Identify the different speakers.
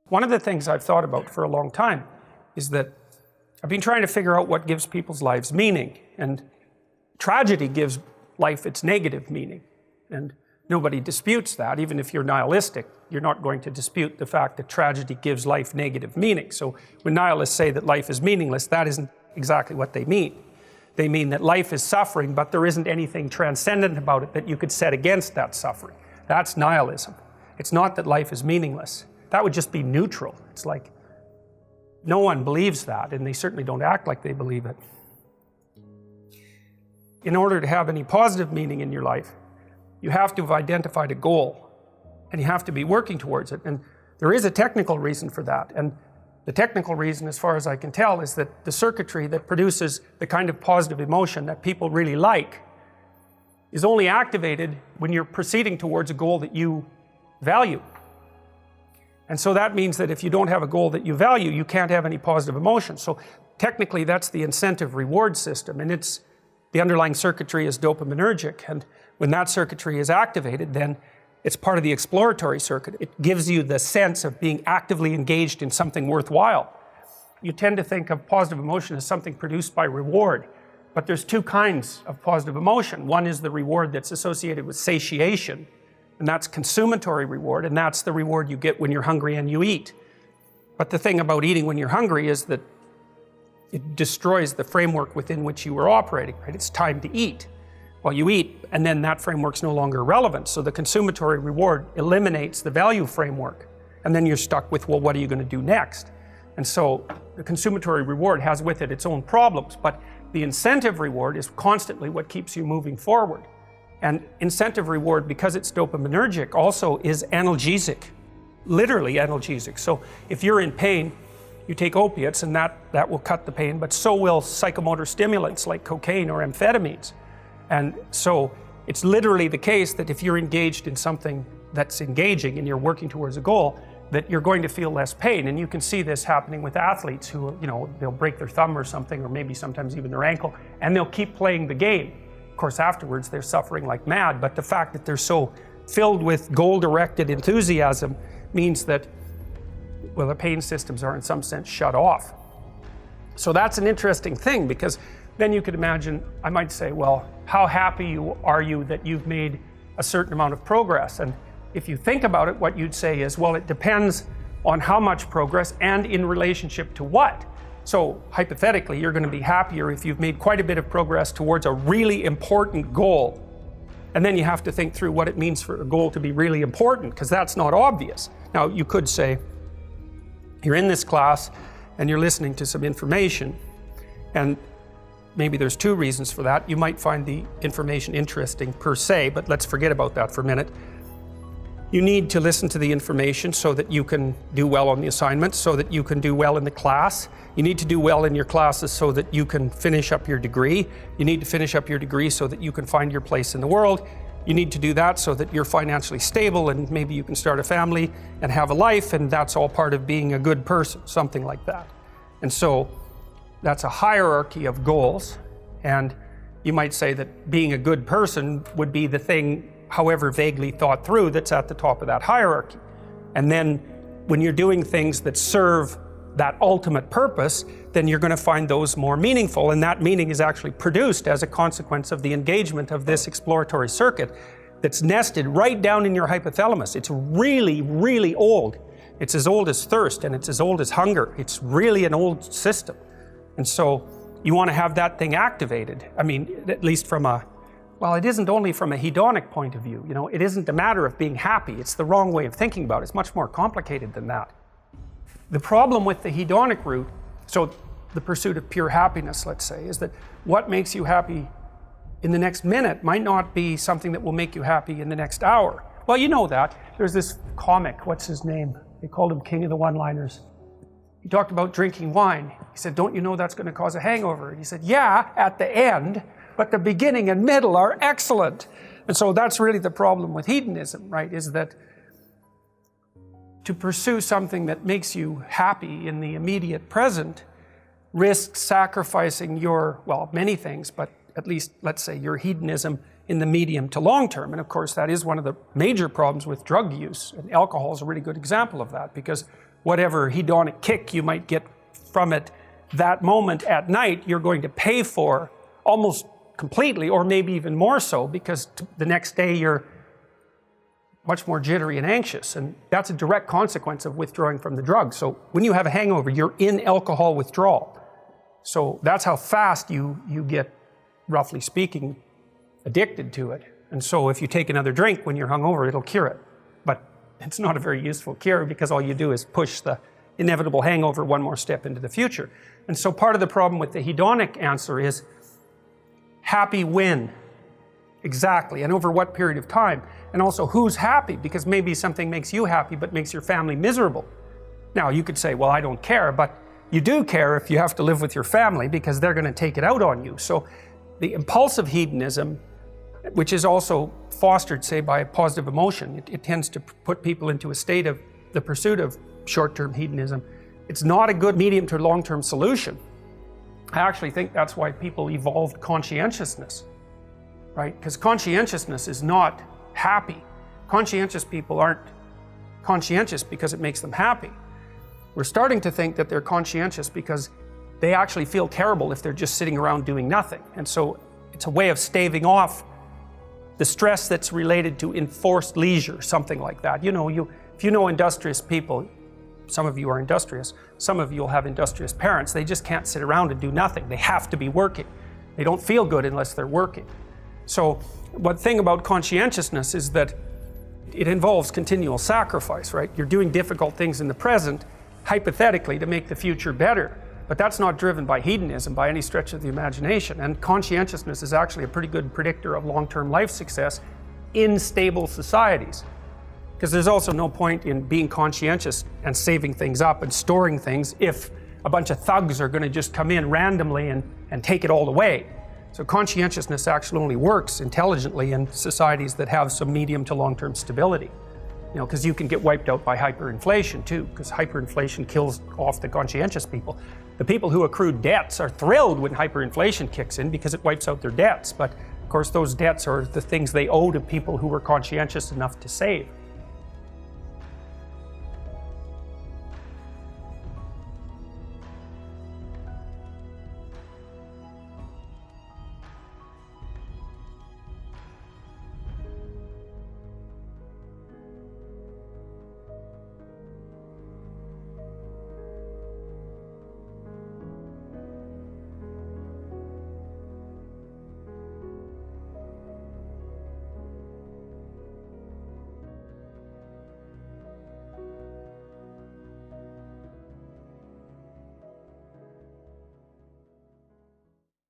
Speaker 1: One of the things I've thought about for a long time is that I've been trying to figure out what gives people's lives meaning, and tragedy gives life its negative meaning, and nobody disputes that. Even if you're nihilistic, you're not going to dispute the fact that tragedy gives life negative meaning. So when nihilists say that life is meaningless, that isn't exactly what they mean. They mean that life is suffering, but there isn't anything transcendent about it that you could set against that suffering. That's nihilism. It's not that life is meaningless. That would just be neutral. It's like, no one believes that, and they certainly don't act like they believe it. In order to have any positive meaning in your life, you have to have identified a goal, and you have to be working towards it. And there is a technical reason for that. And the technical reason, as far as I can tell, is that the circuitry that produces the kind of positive emotion that people really like is only activated when you're proceeding towards a goal that you value. And so that means that if you don't have a goal that you value, you can't have any positive emotion. So technically that's the incentive reward system, and the underlying circuitry is dopaminergic, and when that circuitry is activated, then it's part of the exploratory circuit. It gives you the sense of being actively engaged in something worthwhile. You tend to think of positive emotion as something produced by reward, but there's two kinds of positive emotion. One is the reward that's associated with satiation, and that's consummatory reward, and that's the reward you get when you're hungry and you eat. But the thing about eating when you're hungry is that it destroys the framework within which you were operating, right? It's time to eat. Well, you eat, and then that framework's no longer relevant. So the consummatory reward eliminates the value framework. And then you're stuck with, well, what are you going to do next? And so the consummatory reward has with it its own problems, but the incentive reward is constantly what keeps you moving forward. And incentive reward, because it's dopaminergic, also is analgesic, literally analgesic. So if you're in pain, you take opiates, and that will cut the pain, but so will psychomotor stimulants like cocaine or amphetamines. And so it's literally the case that if you're engaged in something that's engaging and you're working towards a goal, that you're going to feel less pain. And you can see this happening with athletes who, they'll break their thumb or something, or maybe sometimes even their ankle, and they'll keep playing the game. Of course, afterwards they're suffering like mad, but the fact that they're so filled with goal-directed enthusiasm means that, well, the pain systems are in some sense shut off. So that's an interesting thing, because then you could imagine, I might say, well, how happy are you that you've made a certain amount of progress? And if you think about it, what you'd say is, well, it depends on how much progress and in relationship to what. So hypothetically, you're going to be happier if you've made quite a bit of progress towards a really important goal. And then you have to think through what it means for a goal to be really important, because that's not obvious. Now, you could say, you're in this class and you're listening to some information, and maybe there's two reasons for that. You might find the information interesting per se, but let's forget about that for a minute. You need to listen to the information so that you can do well on the assignments, so that you can do well in the class. You need to do well in your classes so that you can finish up your degree. You need to finish up your degree so that you can find your place in the world. You need to do that so that you're financially stable, and maybe you can start a family and have a life, and that's all part of being a good person, something like that. And so that's a hierarchy of goals, and you might say that being a good person would be the thing, however vaguely thought through, that's at the top of that hierarchy. And then when you're doing things that serve that ultimate purpose, then you're going to find those more meaningful, and that meaning is actually produced as a consequence of the engagement of this exploratory circuit that's nested right down in your hypothalamus. It's really, really old. It's as old as thirst, and it's as old as hunger. It's really an old system. And so you want to have that thing activated. I mean, at least from well, it isn't only from a hedonic point of view. It isn't a matter of being happy. It's the wrong way of thinking about it. It's much more complicated than that. The problem with the hedonic route, so the pursuit of pure happiness, let's say, is that what makes you happy in the next minute might not be something that will make you happy in the next hour. Well, you know that. There's this comic, what's his name? They called him King of the One-Liners. He talked about drinking wine. He said, don't you know that's going to cause a hangover? And he said, yeah, at the end, but the beginning and middle are excellent. And so that's really the problem with hedonism, right? Is that to pursue something that makes you happy in the immediate present risks sacrificing your, well, many things, but at least, let's say, your hedonism in the medium to long term. And of course, that is one of the major problems with drug use. And alcohol is a really good example of that, because whatever hedonic kick you might get from it that moment at night, you're going to pay for almost completely, or maybe even more so, because the next day you're much more jittery and anxious, and that's a direct consequence of withdrawing from the drug. So when you have a hangover, you're in alcohol withdrawal. So that's how fast you get, roughly speaking, addicted to it. And so if you take another drink when you're hungover, it'll cure it. But it's not a very useful cure, because all you do is push the inevitable hangover one more step into the future. And so part of the problem with the hedonic answer is happy when? Exactly, and over what period of time? And also, who's happy? Because maybe something makes you happy but makes your family miserable. Now, you could say, well, I don't care, but you do care if you have to live with your family, because they're going to take it out on you. So the impulsive hedonism, which is also fostered, say, by positive emotion, it tends to put people into a state of the pursuit of short-term hedonism. It's not a good medium to long-term solution. I actually think that's why people evolved conscientiousness, right? Because conscientiousness is not happy. Conscientious people aren't conscientious because it makes them happy. We're starting to think that they're conscientious because they actually feel terrible if they're just sitting around doing nothing. And so it's a way of staving off the stress that's related to enforced leisure, something like that. You know, if you know industrious people, some of you are industrious, some of you will have industrious parents. They just can't sit around and do nothing. They have to be working. They don't feel good unless they're working. So one thing about conscientiousness is that it involves continual sacrifice, right? You're doing difficult things in the present, hypothetically, to make the future better. But that's not driven by hedonism by any stretch of the imagination. And conscientiousness is actually a pretty good predictor of long-term life success in stable societies. Because there's also no point in being conscientious and saving things up and storing things if a bunch of thugs are going to just come in randomly and take it all away. So conscientiousness actually only works intelligently in societies that have some medium to long-term stability. You know, because you can get wiped out by hyperinflation too, because hyperinflation kills off the conscientious people. The people who accrue debts are thrilled when hyperinflation kicks in because it wipes out their debts. But of course, those debts are the things they owe to people who were conscientious enough to save.